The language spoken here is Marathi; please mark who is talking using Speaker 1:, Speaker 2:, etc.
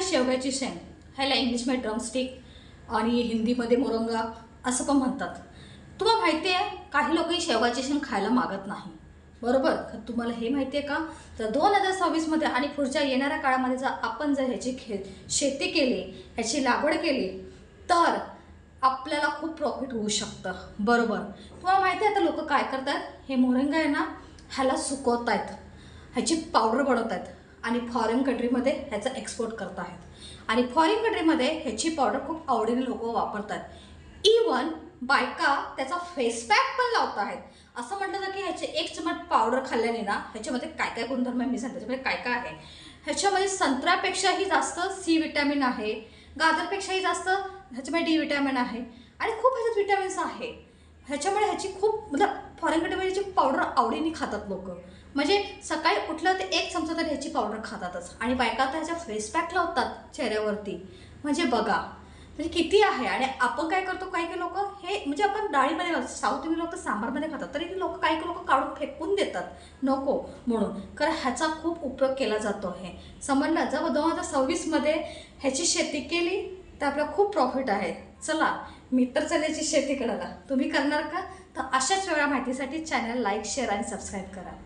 Speaker 1: आहे शेवग्याची शेंग, ह्याला इंग्लिशमध्ये ड्रमस्टिक आणि हिंदीमध्ये मोरंगा असं पण म्हणतात। तुम्हाला माहिती आहे काही लोक ही शेवग्याची शेंग खायला मागत नाही, बरोबर? तुम्हाला हे माहिती आहे का? तर 2026 मध्ये आणि पुढच्या येणाऱ्या काळामध्ये जर आपण ह्याची शेती केली, ह्याची लागवड केली तर आपल्याला खूप प्रॉफिट होऊ शकतं, बरोबर? तुम्हाला माहिती आहे आता लोक काय करतात, हे मोरिंगा आहे ना ह्याला सुकवत आहेत, ह्याची पावडर बनवत आहेत आणि फॉरेन कंट्रीमध्ये ह्याचा एक्सपोर्ट करत आहेत आणि फॉरेन कंट्रीमध्ये ह्याची पावडर खूप आवडीने लोक वापरतात। इवन बायका त्याचा फेस पॅक पण लावत आहेत। असं म्हटलं जातं की ह्याचे एक चमच पावडर खाल्ल्याने ना ह्याच्यामध्ये काय काय गुणधर्म मी सांगते, त्याच्यामध्ये काय काय आहे। ह्याच्यामध्ये संत्र्यापेक्षाही जास्त सी विटॅमिन आहे, गाजरपेक्षाही जास्त ह्याच्यामध्ये डी विटॅमिन आहे आणि खूप ह्याच्यात विटॅमिन्स आहे। ह्याच्यामुळे ह्याची खूप मतलब फॉरेन कंट्रीमध्ये ह्याची पावडर आवडीने खातात लोक, म्हणजे सकाळी उठलं ते एक चमचा तरी ह्याची पावडर खातातच आणि बायका तर ह्याच्या फेस पॅक लावतात चेहऱ्यावरती, म्हणजे बघा म्हणजे किती आहे। आणि आपण काय करतो, काही काही लोक हे म्हणजे आपण डाळीमध्ये घालतो, साऊथ इंडियन लोक सांबारमध्ये खातात, तरी लोक काही लोक काढून फेकून देतात नको म्हणून, कारण ह्याचा खूप उपयोग केला जातो आहे, समजलं? जर 2026 मध्ये ह्याची शेती केली तर आपल्याला खूप प्रॉफिट आहे। चला मी तर चल्याची शेती करायला, तुम्ही करणार का? तर अशाच वेगळ्या माहितीसाठी चॅनल लाईक, शेअर आणि सबस्क्राईब करा।